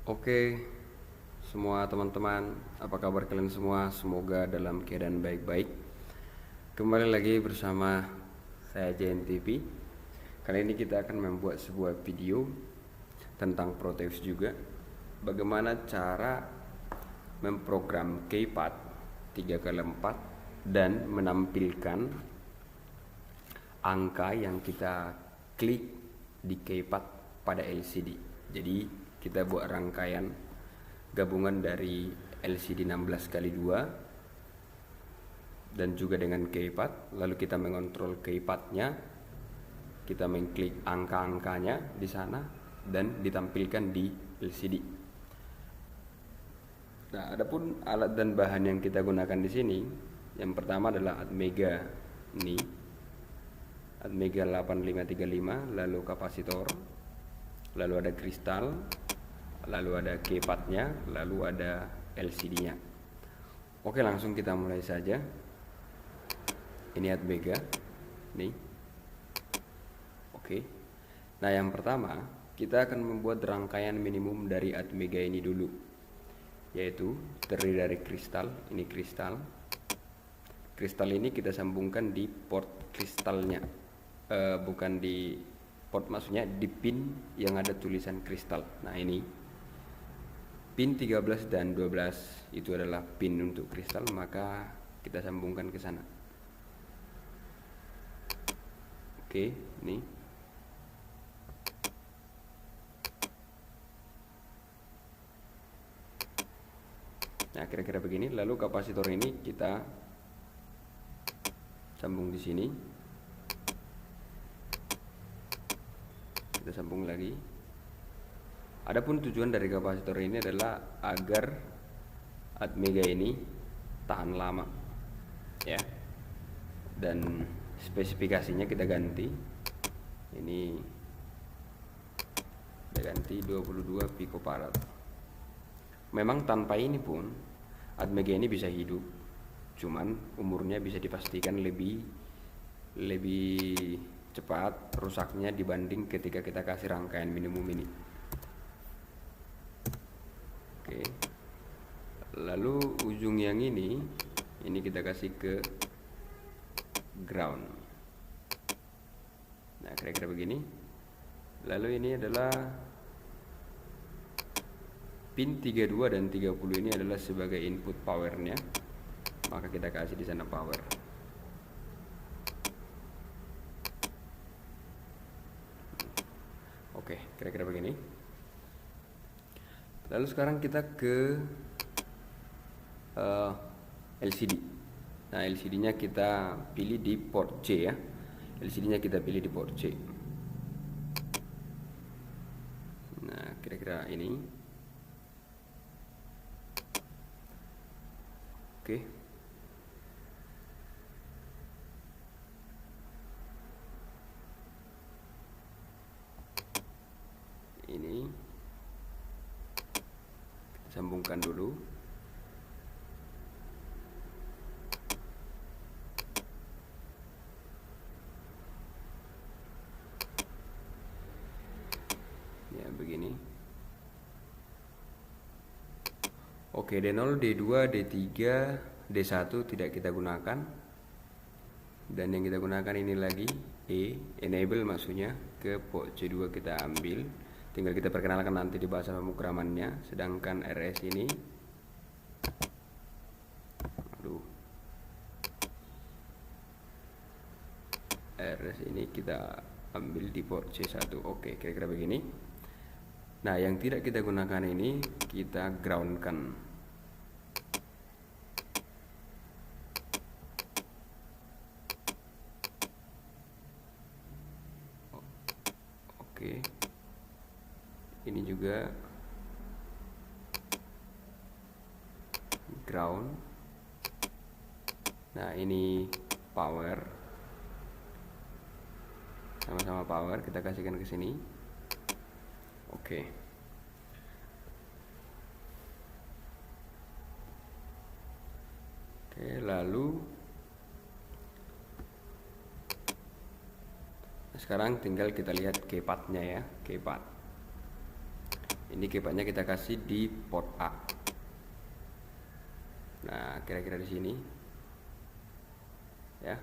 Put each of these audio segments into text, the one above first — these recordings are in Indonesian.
Oke, semua teman-teman, apa kabar kalian semua? Semoga dalam keadaan baik-baik. Kembali lagi bersama saya JNTV. Kali ini kita akan membuat sebuah video tentang Proteus juga. Bagaimana cara memprogram keypad 3x4 dan menampilkan angka yang kita klik di keypad pada LCD. Jadi kita buat rangkaian gabungan dari LCD 16x2 dan juga dengan keypad. Lalu kita mengontrol keypadnya, kita mengklik angka-angkanya di sana dan ditampilkan di LCD. Nah, adapun alat dan bahan yang kita gunakan di sini, yang pertama adalah Atmega ini, Atmega 8535, lalu kapasitor, lalu ada kristal, lalu ada keypadnya, lalu ada LCD-nya. Oke, langsung kita mulai saja. Ini Atmega, nih. Oke. Nah, yang pertama kita akan membuat rangkaian minimum dari Atmega ini dulu, yaitu terdiri dari kristal. Ini kristal. Kristal ini kita sambungkan di port kristalnya, bukan di port, maksudnya di pin yang ada tulisan kristal. Nah, ini pin 13 dan 12 itu adalah pin untuk kristal, maka kita sambungkan ke sana. Oke, ini. Nah, kira-kira begini. Lalu kapasitor ini kita sambung di sini. Kita sambung lagi. Adapun tujuan dari kapasitor ini adalah agar Atmega ini tahan lama, ya. Dan spesifikasinya kita ganti. Ini kita ganti 22 picofarad. Memang tanpa ini pun Atmega ini bisa hidup, cuman umurnya bisa dipastikan lebih cepat rusaknya dibanding ketika kita kasih rangkaian minimum ini. Oke. Lalu ujung yang ini kita kasih ke ground. Nah, kira-kira begini. Lalu ini adalah pin 32 dan 30 ini adalah sebagai input powernya. Maka kita kasih di sana power. Oke, kira-kira begini. Lalu sekarang kita ke LCD. Nah, LCD-nya kita pilih di port C, ya. LCD-nya kita pilih di port C. Nah, kira-kira ini. Oke. Ini sambungkan dulu. Ya, begini. Oke, D0, D2, D3, D1 tidak kita gunakan. Dan yang kita gunakan ini lagi enable, maksudnya ke port C2 kita ambil. Tinggal kita perkenalkan nanti di bahasa pemrogramannya. Sedangkan RS ini, RS ini kita ambil di port C1. Oke, kira-kira begini. Nah, yang tidak kita gunakan ini kita groundkan. Oke. Ini juga ground. Nah, ini power, sama-sama power, kita kasihkan ke sini. Oke. Oke, lalu sekarang tinggal kita lihat keypadnya, ya. Keypad Ini keypadnya kita kasih di port A. Nah, kira-kira di sini ya.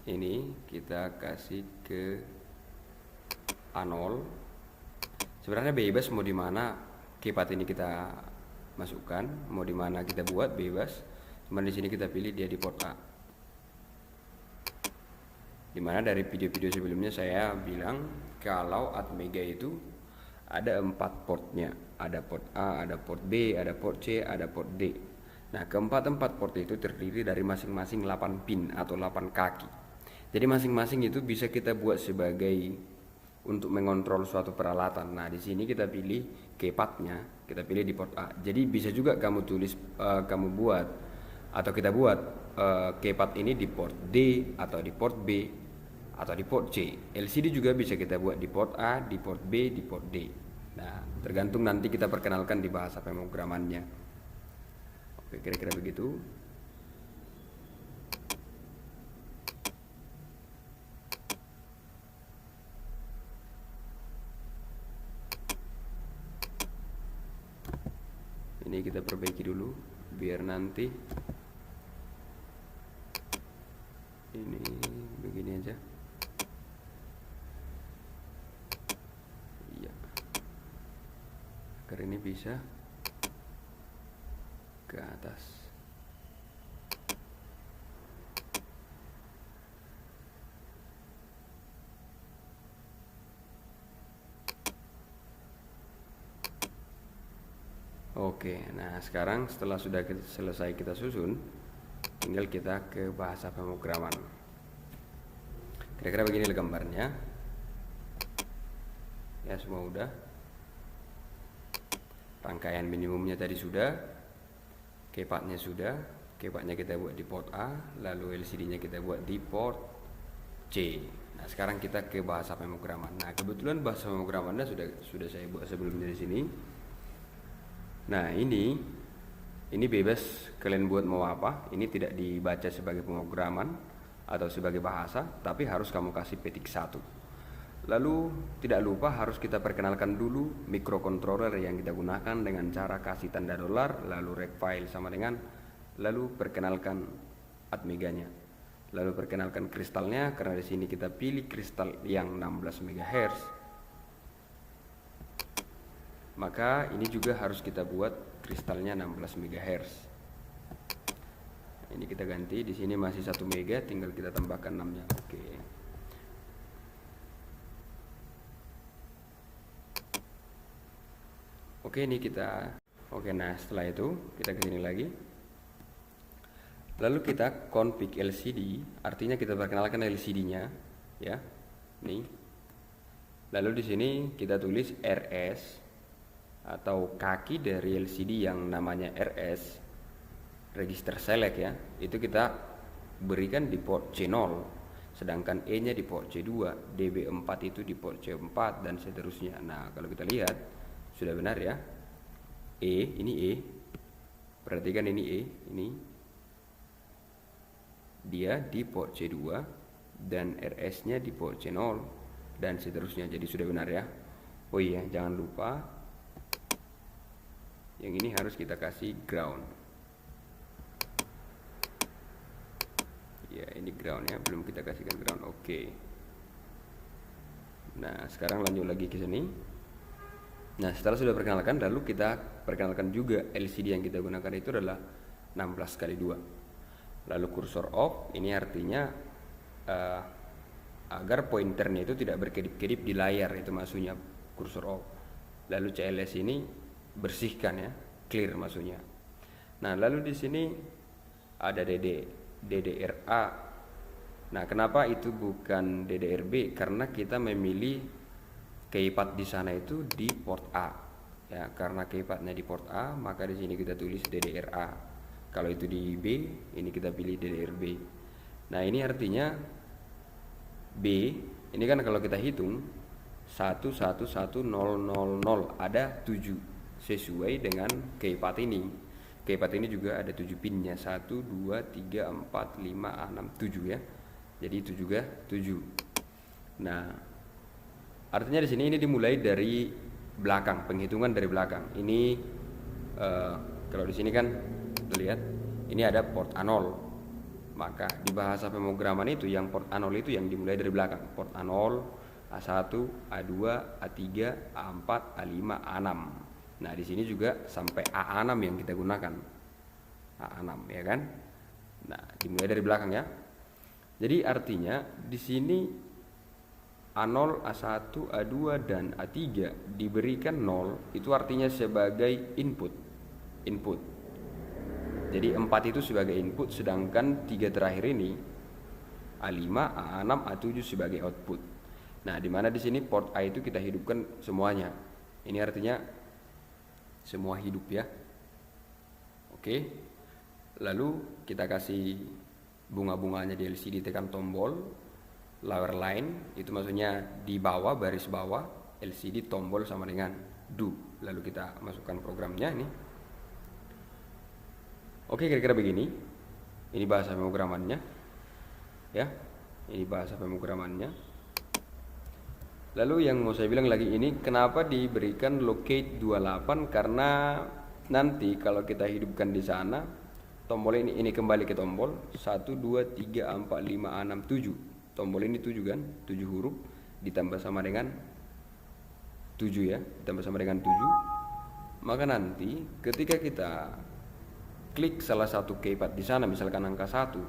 Ini kita kasih ke A0. Sebenarnya bebas mau di mana keypad ini kita masukkan, mau di mana kita buat bebas. Cuman di sini kita pilih dia di port A. Dimana dari video-video sebelumnya saya bilang kalau Atmega itu ada 4 portnya, ada port A, ada port B, ada port C, ada port D. Nah, keempat port itu terdiri dari masing-masing 8 pin atau 8 kaki. Jadi masing-masing itu bisa kita buat sebagai untuk mengontrol suatu peralatan. Nah, di sini kita pilih keypadnya, kita pilih di port A. Jadi bisa juga kamu tulis, kamu buat atau kita buat keypad ini di port D atau di port B atau di port C. LCD juga bisa kita buat di port A, di port B, di port D. Nah, tergantung nanti kita perkenalkan di bahasa pemrogramannya. Oke, kira-kira begitu. Ini kita perbaiki dulu biar nanti ini begini aja. Iya, agar ini bisa ke atas. Oke, nah sekarang setelah sudah selesai kita susun, tinggal kita ke bahasa pemrograman. Kira-kira begini gambarnya. Ya, semua udah. Rangkaian minimumnya tadi sudah, keypadnya sudah, keypadnya kita buat di port A, lalu LCD-nya kita buat di port C. Nah, sekarang kita ke bahasa pemrograman. Nah, kebetulan bahasa pemrogramannya sudah saya buat sebelumnya di sini. Nah, ini bebas kalian buat mau apa. Ini tidak dibaca sebagai pemrograman atau sebagai bahasa, tapi harus kamu kasih petik 1. Lalu tidak lupa harus kita perkenalkan dulu microcontroller yang kita gunakan dengan cara kasih tanda dolar, lalu rect file sama dengan, lalu perkenalkan Atmeganya, lalu perkenalkan kristalnya, karena di sini kita pilih kristal yang 16 MHz. Maka ini juga harus kita buat kristalnya 16 MHz. Ini kita ganti, di sini masih 1 mega, tinggal kita tambahkan 6-nya. Oke. Oke, ini kita. Oke, nah setelah itu kita ke sini lagi. Lalu kita config LCD, artinya kita perkenalkan LCD-nya, ya. Nih. Lalu di sini kita tulis RS atau kaki dari LCD yang namanya RS, register select ya, itu kita berikan di port C0, sedangkan E nya di port C2, DB4 itu di port C4 dan seterusnya. Nah, kalau kita lihat sudah benar ya, ini E, perhatikan ini E, ini dia di port C2 dan RS nya di port C0 dan seterusnya, jadi sudah benar ya. Oh iya, jangan lupa yang ini harus kita kasih ground. Ya, ini ground ya, belum kita kasihkan ground. Oke. Nah, sekarang lanjut lagi ke sini. Nah, setelah sudah perkenalkan, lalu kita perkenalkan juga LCD yang kita gunakan itu adalah 16x2. Lalu kursor off, ini artinya agar pointernya itu tidak berkedip-kedip di layar, itu maksudnya kursor off. Lalu CLS ini bersihkan ya, clear maksudnya. Nah, lalu di sini ada DDRA. Nah, kenapa itu bukan DDRB? Karena kita memilih keypad di sana itu di port A. Ya, karena keypadnya di port A, maka di sini kita tulis DDRA. Kalau itu di B, ini kita pilih DDRB. Nah, ini artinya B, ini kan kalau kita hitung 111000 ada 7 sesuai dengan keypad ini. Keypad ini juga ada 7 pinnya, 1, 2, 3, 4, 5, 6, 7 ya. Jadi itu juga 7. Nah, artinya di sini ini dimulai dari belakang, penghitungan dari belakang. Ini kalau di sini kan kita lihat ini ada port A0. Maka di bahasa pemrograman itu yang port A0 itu yang dimulai dari belakang. Port A0, A1, A2, A3, A4, A5, A6. Nah, di sini juga sampai A6 yang kita gunakan. A6 ya kan? Nah, dimulai dari belakang ya. Jadi artinya di sini A0, A1, A2 dan A3 diberikan 0, itu artinya sebagai input. Jadi 4 itu sebagai input, sedangkan 3 terakhir ini A5, A6, A7 sebagai output. Nah, di mana di sini port A itu kita hidupkan semuanya. Ini artinya semua hidup ya. Oke. Lalu kita kasih bunga-bunganya di LCD, tekan tombol lower line, itu maksudnya di bawah, baris bawah LCD, tombol sama dengan do. Lalu kita masukkan programnya ini. Oke, kira-kira begini. Ini bahasa pemrogramannya. Ya. Ini bahasa pemrogramannya. Lalu yang mau saya bilang lagi ini, kenapa diberikan locate 28? Karena nanti kalau kita hidupkan di sana, tombol ini kembali ke tombol 1 2 3 4 5 6 7. Tombol ini 7 kan? 7 huruf ditambah sama dengan 7 ya, ditambah sama dengan 7. Maka nanti ketika kita klik salah satu keypad di sana, misalkan angka 1,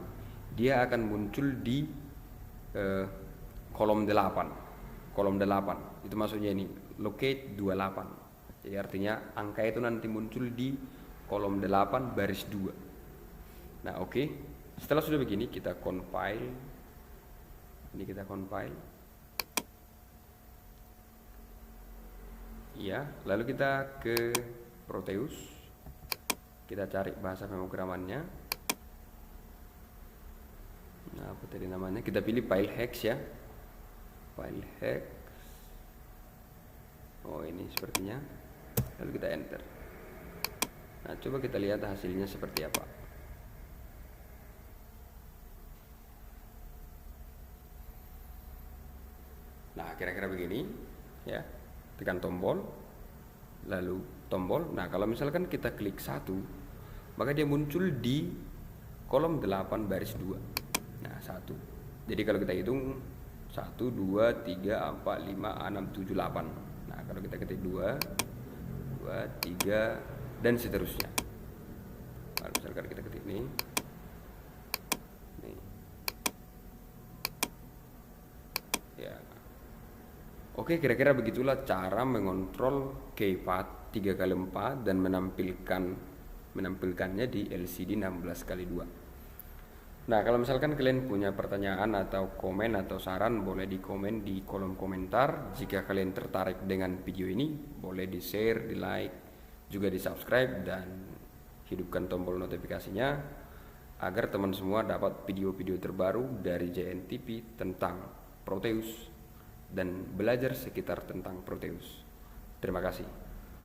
dia akan muncul di kolom 8. Kolom 8 itu maksudnya ini locate 28. Jadi artinya angka itu nanti muncul di kolom 8 baris 2. Nah, oke. Setelah sudah begini kita compile. Ini kita compile. Ya, lalu kita ke Proteus. Kita cari bahasa pemrogramannya. Nah, apa tadi namanya? Kita pilih file hex ya. File hex. Oh, ini sepertinya. Lalu kita enter. Nah, coba kita lihat hasilnya seperti apa. Nah, kira-kira begini ya. Tekan tombol, lalu tombol. Nah, kalau misalkan kita klik 1, maka dia muncul di kolom 8 baris 2. Nah, 1. Jadi kalau kita hitung 1 2 3 4 5 6 7 8. Nah, kalau kita ketik 2 3 dan seterusnya. Kalau misalkan kita ketik nih. Ya. Oke, kira-kira begitulah cara mengontrol keypad 3x4 dan menampilkannya di LCD 16x2. Nah, kalau misalkan kalian punya pertanyaan atau komen atau saran, boleh di komen di kolom komentar. Jika kalian tertarik dengan video ini, boleh di share, di like, juga di subscribe, dan hidupkan tombol notifikasinya agar teman semua dapat video-video terbaru dari JNTP tentang Proteus dan belajar sekitar tentang Proteus. Terima kasih.